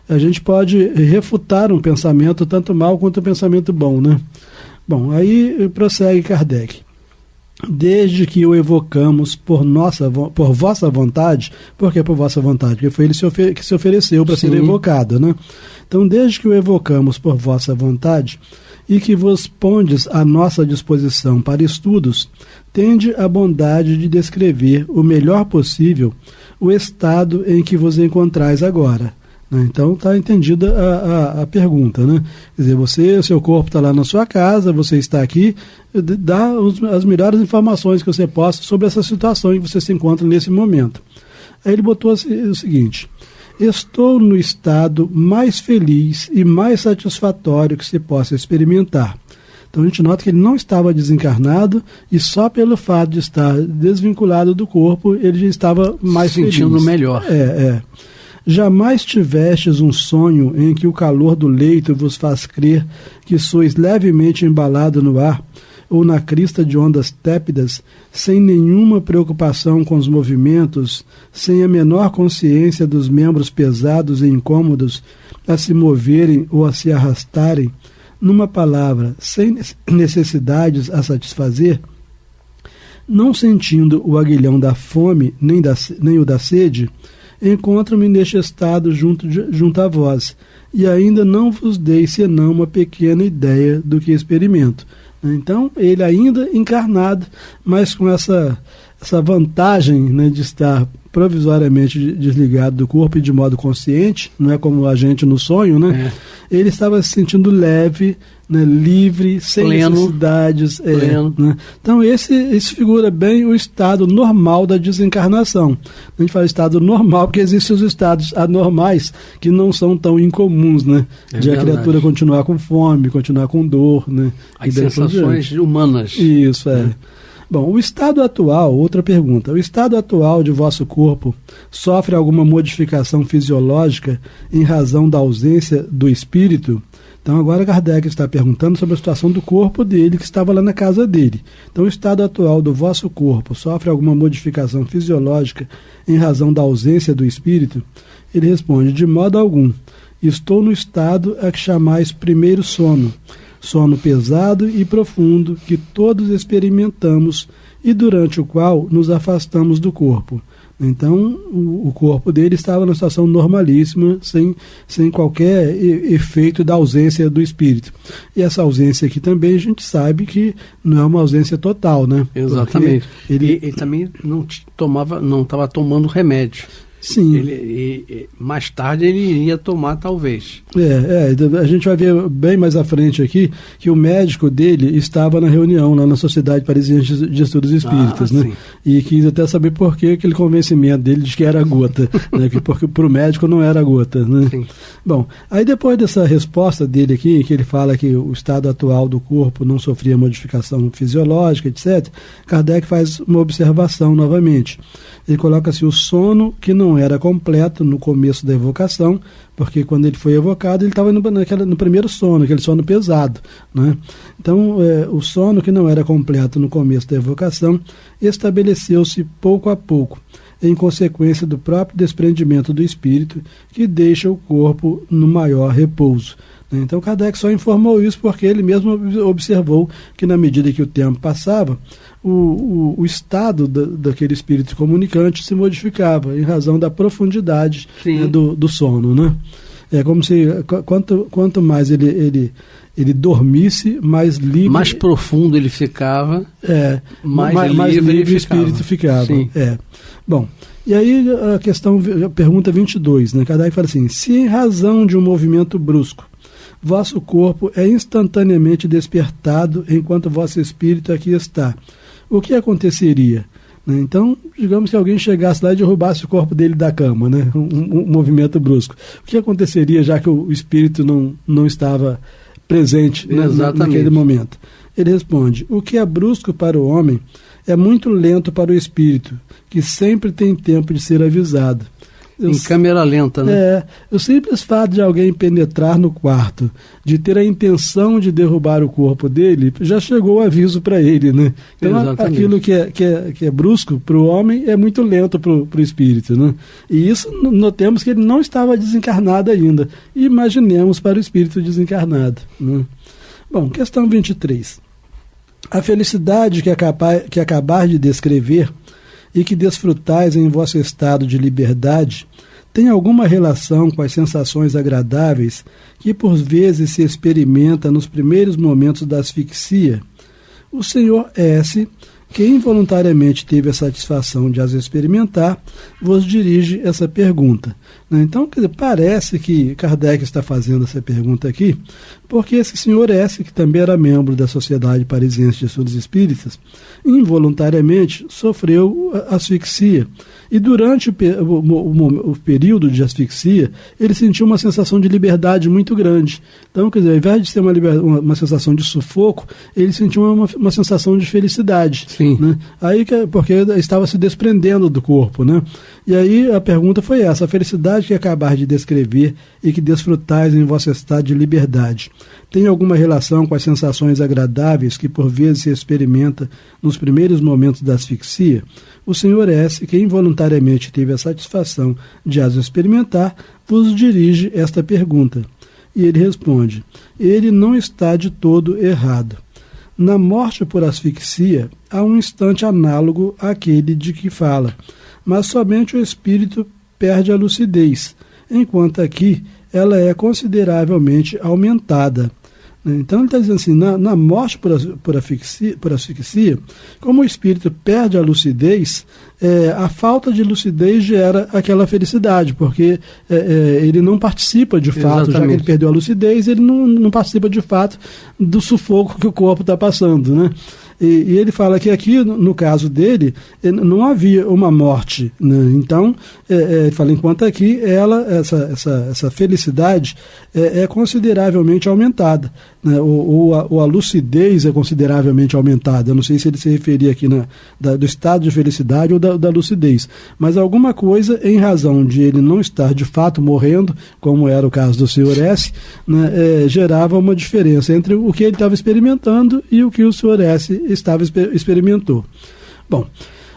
F: A gente pode refutar um pensamento tanto mal quanto um pensamento bom, né? Bom, aí prossegue Kardec. Desde que o evocamos por vossa vontade, por que por vossa vontade? Porque foi ele que se ofereceu para ser evocado, né? Então, desde que o evocamos por vossa vontade e que vos pondes à nossa disposição para estudos, tende a bondade de descrever o melhor possível o estado em que vos encontrais agora. Então está entendida a pergunta, né? Quer dizer, seu corpo está lá na sua casa, você está aqui, dá as melhores informações que você possa sobre essa situação em que você se encontra nesse momento. Aí ele botou o seguinte: estou no estado mais feliz e mais satisfatório que se possa experimentar. Então a gente nota que ele não estava desencarnado e só pelo fato de estar desvinculado do corpo ele já estava mais
E: sentindo
F: feliz.
E: Melhor.
F: Jamais tivestes um sonho em que o calor do leito vos faz crer que sois levemente embalado no ar ou na crista de ondas tépidas, sem nenhuma preocupação com os movimentos, sem a menor consciência dos membros pesados e incômodos a se moverem ou a se arrastarem, numa palavra, sem necessidades a satisfazer? Não sentindo o aguilhão da fome nem o da sede, encontro-me neste estado junto a vós, e ainda não vos dei senão uma pequena ideia do que experimento. Então, ele ainda encarnado, mas com essa essa vantagem, né, de estar provisoriamente desligado do corpo e de modo consciente, não é como a gente no sonho, né? Ele estava se sentindo leve, né, livre, sem necessidades. Né? Então esse figura bem o estado normal da desencarnação. A gente fala estado normal porque existem os estados anormais que não são tão incomuns, né? De a criatura continuar com fome, continuar com dor, né?
E: As sensações humanas.
F: Isso, Bom, o estado atual, outra pergunta, o estado atual de vosso corpo sofre alguma modificação fisiológica em razão da ausência do espírito? Então agora Kardec está perguntando sobre a situação do corpo dele, que estava lá na casa dele. Então o estado atual do vosso corpo sofre alguma modificação fisiológica em razão da ausência do espírito? Ele responde, de modo algum. Estou no estado a que chamais primeiro sono. Sono pesado e profundo que todos experimentamos e durante o qual nos afastamos do corpo. Então, o corpo dele estava numa situação normalíssima, sem qualquer efeito da ausência do espírito. E essa ausência aqui também a gente sabe que não é uma ausência total, né?
E: Exatamente. Ele também não estava tomando remédio.
F: Sim.
E: Mais tarde ele iria tomar, talvez.
F: A gente vai ver bem mais à frente aqui que o médico dele estava na reunião lá na Sociedade Parisiense de Estudos Espíritas, né? E quis até saber por que aquele convencimento dele de que era gota, né? Porque para o médico não era gota, né? Sim. Bom, aí depois dessa resposta dele aqui, que ele fala que o estado atual do corpo não sofria modificação fisiológica, etc., Kardec faz uma observação novamente. Ele coloca assim, o sono que não era completo no começo da evocação, porque quando ele foi evocado, ele estava no primeiro sono, aquele sono pesado, né? Então, o sono que não era completo no começo da evocação estabeleceu-se pouco a pouco, em consequência do próprio desprendimento do espírito, que deixa o corpo no maior repouso. Então, Kardec só informou isso porque ele mesmo observou que, na medida que o tempo passava, o estado daquele espírito comunicante se modificava em razão da profundidade, né, do sono, né? É como se quanto mais ele dormisse, mais livre,
E: mais profundo ele ficava,
F: mais livre o espírito ficava. Bom, e aí a pergunta 22, né? Kardec fala assim, se em razão de um movimento brusco vosso corpo é instantaneamente despertado enquanto vosso espírito aqui está, o que aconteceria? Então, digamos que alguém chegasse lá e derrubasse o corpo dele da cama, né? Um movimento brusco. O que aconteceria já que o espírito não estava presente, né, naquele momento? Ele responde, o que é brusco para o homem é muito lento para o espírito, que sempre tem tempo de ser avisado.
E: Em câmera lenta, né?
F: O simples fato de alguém penetrar no quarto, de ter a intenção de derrubar o corpo dele, já chegou o aviso para ele, né? Então, aquilo que é brusco para o homem é muito lento para o espírito, né? E isso notemos que ele não estava desencarnado ainda. Imaginemos para o espírito desencarnado, né? Bom, questão 23. A felicidade que acabar de descrever e que desfrutais em vosso estado de liberdade, tem alguma relação com as sensações agradáveis que por vezes se experimenta nos primeiros momentos da asfixia? O senhor S., que involuntariamente teve a satisfação de as experimentar, vos dirige essa pergunta. Então, quer dizer, parece que Kardec está fazendo essa pergunta aqui, porque esse senhor S., que também era membro da Sociedade Parisiense de Estudos Espíritas, involuntariamente sofreu asfixia. E durante o período de asfixia, ele sentiu uma sensação de liberdade muito grande. Então, quer dizer, ao invés de ser uma sensação de sufoco, ele sentiu uma sensação de felicidade. Né? Aí, porque estava se desprendendo do corpo, né? E aí a pergunta foi essa, a felicidade que acabar de descrever e que desfrutais em vosso estado de liberdade, tem alguma relação com as sensações agradáveis que por vezes se experimenta nos primeiros momentos da asfixia? O senhor S., que involuntariamente teve a satisfação de as experimentar, vos dirige esta pergunta. E ele responde, ele não está de todo errado. Na morte por asfixia, há um instante análogo àquele de que fala, mas somente o espírito perde a lucidez, enquanto aqui ela é consideravelmente aumentada. Então ele está dizendo assim, na morte por asfixia, como o espírito perde a lucidez, a falta de lucidez gera aquela felicidade, porque ele não participa de fato, já que ele perdeu a lucidez, ele não participa de fato do sufoco que o corpo está passando, né? E ele fala que aqui, no caso dele, não havia uma morte, né? Então, ele fala, enquanto aqui, essa felicidade é consideravelmente aumentada, né? Ou a lucidez é consideravelmente aumentada. Eu não sei se ele se referia aqui do estado de felicidade ou da lucidez, mas alguma coisa, em razão de ele não estar de fato morrendo, como era o caso do Sr. S., né, gerava uma diferença entre o que ele estava experimentando e o que o Sr. S. experimentou. Bom,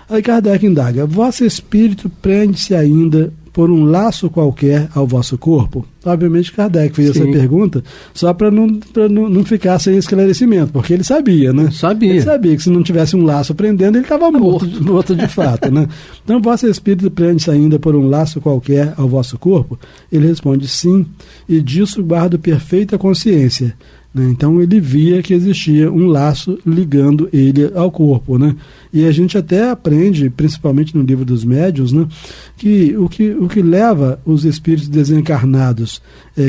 F: aí Kardec indaga, vosso espírito prende-se ainda por um laço qualquer ao vosso corpo? Obviamente Kardec fez essa pergunta só para não ficar sem esclarecimento, porque ele sabia, né? Ele sabia que se não tivesse um laço prendendo, ele estava morto de fato, né? Então, vosso espírito prende-se ainda por um laço qualquer ao vosso corpo? Ele responde sim, e disso guardo perfeita consciência. Então ele via que existia um laço ligando ele ao corpo, né? E a gente até aprende, principalmente no livro dos médiuns, né, que o que leva os espíritos desencarnados,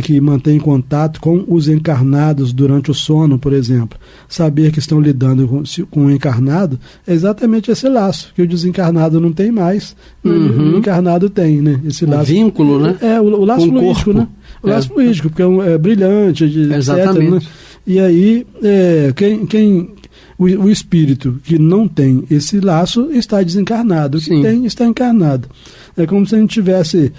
F: que mantêm contato com os encarnados durante o sono, por exemplo, saber que estão lidando com o encarnado, é exatamente esse laço, que o desencarnado não tem mais, o encarnado tem, né? Esse laço,
E: vínculo, né?
F: O laço fluídico, né? O laço fluídico, porque é brilhante, etc. Né? E aí, o espírito que não tem esse laço está desencarnado, o que tem está encarnado. É como se a gente tivesse,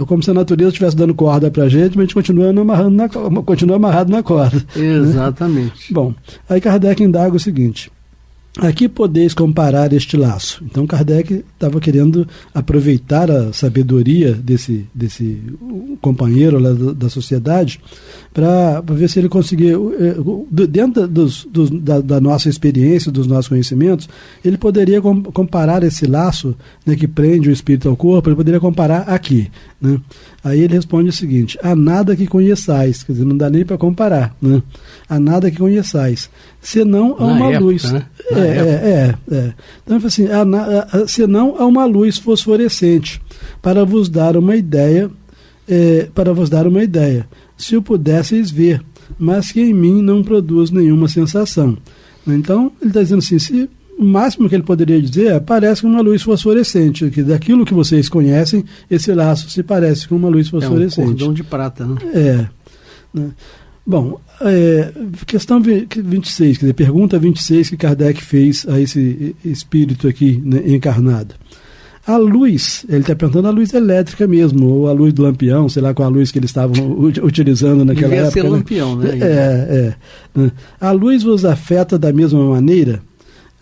F: como se a natureza estivesse dando corda para a gente, mas a gente continua amarrado na corda.
E: Exatamente.
F: Né? Bom, aí Kardec indaga o seguinte: aqui podeis comparar este laço. Então Kardec estava querendo aproveitar a sabedoria desse companheiro lá da sociedade para ver se ele conseguia, dentro da nossa experiência, dos nossos conhecimentos, ele poderia comparar esse laço, né, que prende o espírito ao corpo, ele poderia comparar aqui, né? Aí ele responde o seguinte: há nada que conheçais, quer dizer, não dá nem para comparar, né? Há nada que conheçais, senão há uma luz. Né? Então, assim, senão há uma luz fosforescente, para vos dar uma ideia, se o pudesseis ver, mas que em mim não produz nenhuma sensação. Então, ele está dizendo assim, o máximo que ele poderia dizer parece uma luz fosforescente, que daquilo que vocês conhecem, esse laço se parece com uma luz fosforescente.
E: É um cordão de prata, né?
F: Né? Bom, questão 26, quer dizer, pergunta 26 que Kardec fez a esse espírito aqui, né, encarnado. A luz, ele está perguntando a luz elétrica mesmo, ou a luz do lampião, sei lá qual a luz que eles estavam utilizando naquela época.
E: Devia ser lampião, né?
F: Né? A luz vos afeta da mesma maneira?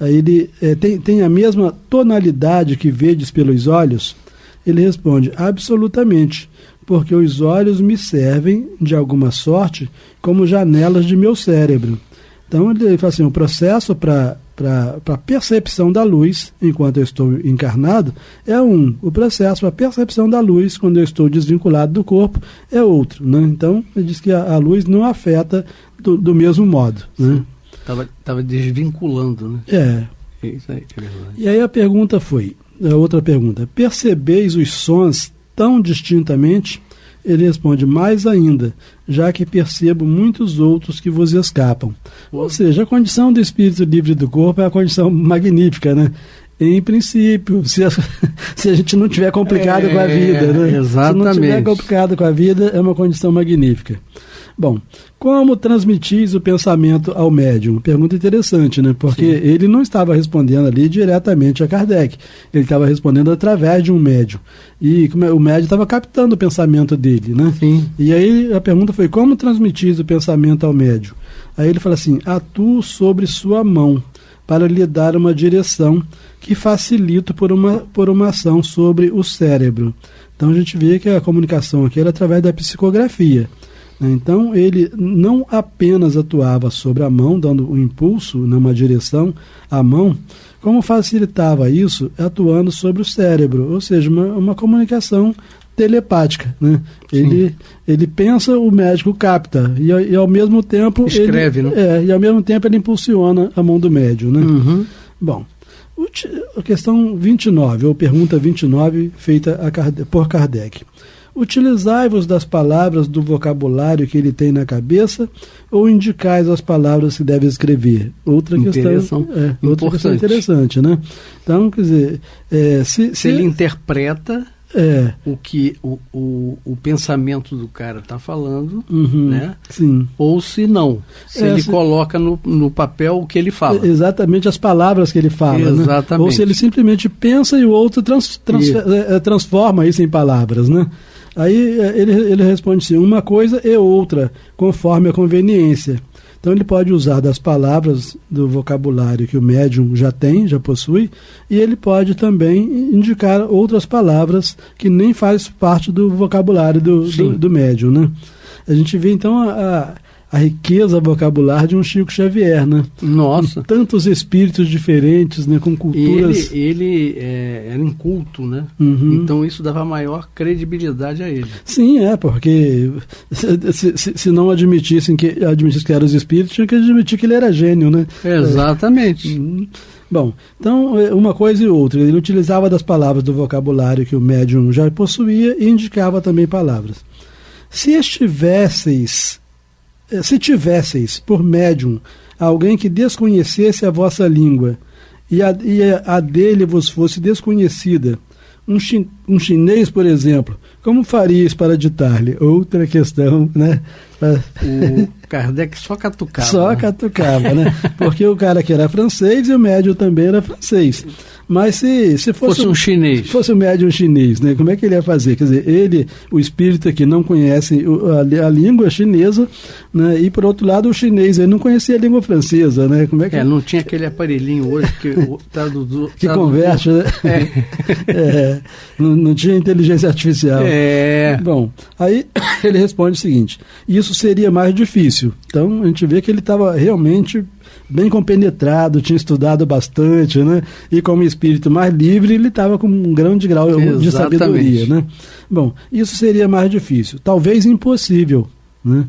F: Ele tem a mesma tonalidade que vedes pelos olhos? Ele responde, absolutamente, porque os olhos me servem, de alguma sorte, como janelas de meu cérebro. Então ele fala assim, o processo para percepção da luz, enquanto eu estou encarnado, é um. O processo para percepção da luz, quando eu estou desvinculado do corpo, é outro. Né? Então ele diz que a luz não afeta do mesmo modo. Né?
E: Estava desvinculando, né? Isso aí,
F: e aí a outra pergunta, percebeis os sons tão distintamente? Ele responde, mais ainda, já que percebo muitos outros que vos escapam. Ou seja, a condição do espírito livre do corpo é uma condição magnífica, né? Em princípio, se a gente não tiver complicado com a vida, né?
E: Exatamente.
F: Se não tiver complicado com a vida, é uma condição magnífica. Bom, como transmitis o pensamento ao médium? Pergunta interessante, né? Porque ele não estava respondendo ali diretamente a Kardec. Ele estava respondendo através de um médium. E o médium estava captando o pensamento dele, né?
E: Sim.
F: E aí a pergunta foi, como transmitis o pensamento ao médium? Aí ele fala assim, atuo sobre sua mão, para lhe dar uma direção que facilito por uma ação sobre o cérebro. Então a gente vê que a comunicação aqui era através da psicografia. Então ele não apenas atuava sobre a mão, dando um impulso numa direção à mão, como facilitava isso atuando sobre o cérebro, ou seja, uma comunicação telepática, né? Ele pensa, o médico capta, e ao mesmo tempo
E: escreve, né?
F: E ao mesmo tempo ele impulsiona a mão do médium, né? Bom, a questão 29, ou pergunta 29, feita por Kardec. Utilizai-vos das palavras do vocabulário que ele tem na cabeça ou indicais as palavras que deve escrever? Outra questão interessante, né? Então, quer dizer,
E: se ele interpreta o pensamento do cara está falando, né?
F: Sim.
E: Ou se não, ele coloca no papel o que ele fala.
F: Exatamente as palavras que ele fala.
E: Exatamente.
F: Né? Ou se ele simplesmente pensa e o outro transforma isso em palavras, né? Aí ele responde assim, uma coisa e outra, conforme a conveniência. Então ele pode usar das palavras do vocabulário que o médium já possui, e ele pode também indicar outras palavras que nem faz parte do vocabulário do médium, né? A gente vê então a riqueza vocabular de um Chico Xavier, né?
E: Nossa!
F: Tantos espíritos diferentes, né? Com culturas...
E: Ele era inculto, né? Então isso dava maior credibilidade a ele.
F: Sim, porque se não admitisse que eram os espíritos, tinha que admitir que ele era gênio, né?
E: Exatamente.
F: Bom, então uma coisa e outra. Ele utilizava das palavras do vocabulário que o médium já possuía e indicava também palavras. Se tivesseis por médium alguém que desconhecesse a vossa língua e a dele vos fosse desconhecida, um chinês, por exemplo, como farias para ditar-lhe? Outra questão, né?
E: O Kardec só catucava.
F: Só catucava, né? Porque o cara que era francês e o médium também era francês. Mas se fosse
E: um chinês.
F: Fosse um médium chinês, né? Como é que ele ia fazer? Quer dizer, o espírito aqui não conhece a língua chinesa, né? E por outro lado o chinês ele não conhecia a língua francesa, né? Como é que
E: não tinha aquele aparelhinho hoje que
F: que converte, né? Não tinha inteligência artificial. Bom, aí ele responde o seguinte: isso seria mais difícil. Então a gente vê que ele estava realmente bem compenetrado, tinha estudado bastante, né? E como espírito mais livre, ele estava com um grande grau de sabedoria, né? Bom, isso seria mais difícil, talvez impossível, né?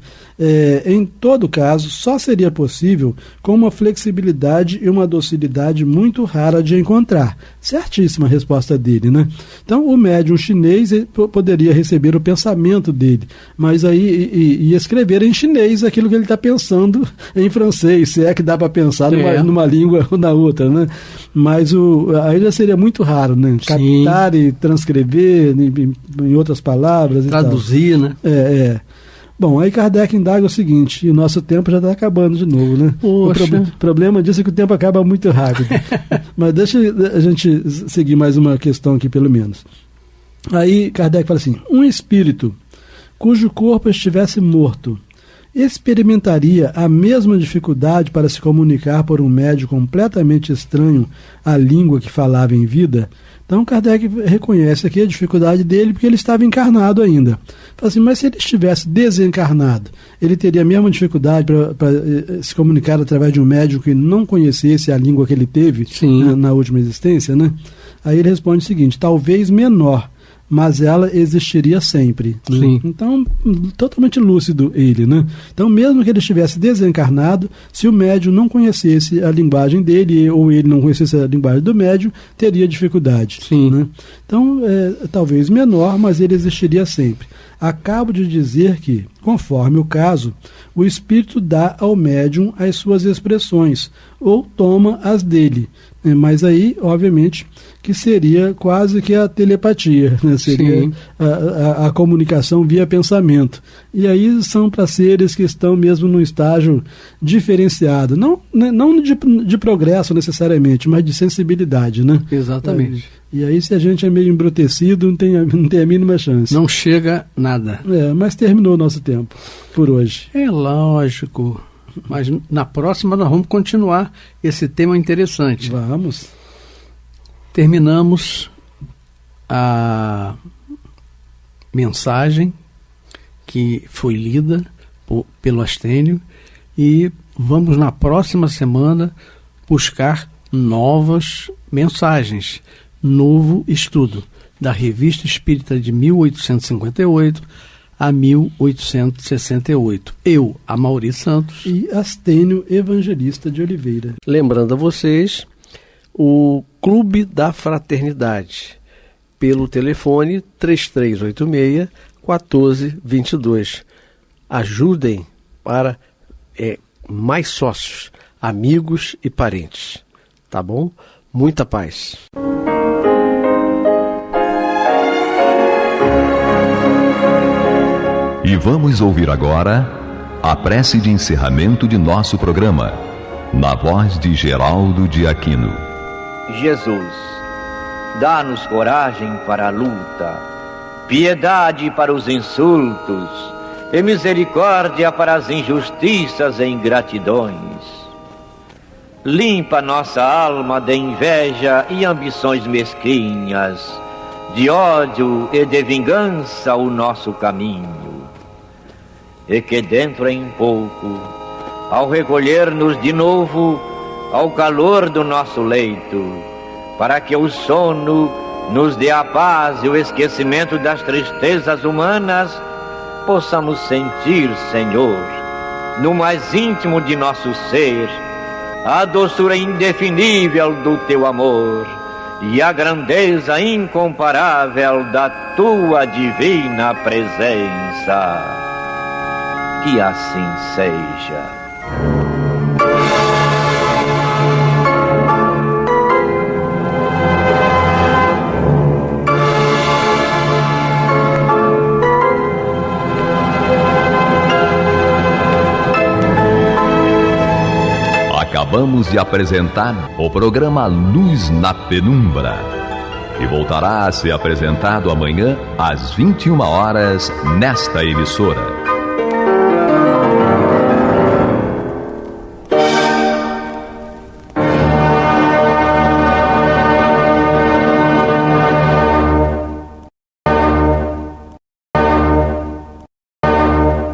F: Em todo caso, só seria possível com uma flexibilidade e uma docilidade muito rara de encontrar. Certíssima a resposta dele, né? Então, o médium chinês poderia receber o pensamento dele, mas aí e escrever em chinês aquilo que ele está pensando em francês, se é que dá para pensar numa língua ou na outra, né? Mas aí já seria muito raro, né?
E: Sim.
F: Captar e transcrever em outras palavras.
E: Traduzir, né?
F: Bom, aí Kardec indaga o seguinte, e o nosso tempo já está acabando de novo, né?
E: Poxa.
F: O problema disso é que o tempo acaba muito rápido. Mas deixa a gente seguir mais uma questão aqui, pelo menos. Aí Kardec fala assim, um espírito cujo corpo estivesse morto experimentaria a mesma dificuldade para se comunicar por um médium completamente estranho à língua que falava em vida? Então Kardec reconhece aqui a dificuldade dele porque ele estava encarnado ainda. Fala assim, mas se ele estivesse desencarnado, ele teria a mesma dificuldade para se comunicar através de um médium que não conhecesse a língua que ele teve na última existência, né? Aí ele responde o seguinte, talvez menor, mas ela existiria sempre. Né? Então, totalmente lúcido ele, né? Então, mesmo que ele estivesse desencarnado, se o médium não conhecesse a linguagem dele, ou ele não conhecesse a linguagem do médium, teria dificuldade. Né? Então, talvez menor, mas ele existiria sempre. Acabo de dizer que, conforme o caso, o espírito dá ao médium as suas expressões, ou toma as dele. Mas aí, obviamente, que seria quase que a telepatia, né? Seria a comunicação via pensamento. E aí são para seres que estão mesmo num estágio diferenciado, não de progresso necessariamente, mas de sensibilidade, né?
E: Exatamente.
F: E aí, se a gente é meio embrutecido, não tem a mínima chance.
E: Não chega nada.
F: Mas terminou o nosso tempo por hoje.
E: É lógico. Mas na próxima nós vamos continuar esse tema interessante.
F: Vamos.
E: Terminamos a mensagem que foi lida pelo Astênio e vamos na próxima semana buscar novas mensagens, novo estudo. da Revista Espírita de 1858 a 1868. Eu, Amaury Santos
F: e Astênio Evangelista de Oliveira.
G: Lembrando a vocês, o Clube da Fraternidade, pelo telefone 3386-1422. Ajudem para mais sócios, amigos e parentes. Tá bom? Muita paz.
A: E vamos ouvir agora a prece de encerramento de nosso programa, na voz de Geraldo de Aquino.
H: Jesus, dá-nos coragem para a luta, piedade para os insultos e misericórdia para as injustiças e ingratidões. Limpa nossa alma de inveja e ambições mesquinhas, de ódio e de vingança o nosso caminho. E que dentro em pouco, ao recolher-nos de novo ao calor do nosso leito, para que o sono nos dê a paz e o esquecimento das tristezas humanas, possamos sentir, Senhor, no mais íntimo de nosso ser, a doçura indefinível do Teu amor e a grandeza incomparável da Tua divina presença. Que assim seja.
A: Acabamos de apresentar o programa Luz na Penumbra, que voltará a ser apresentado amanhã às 21 horas nesta emissora.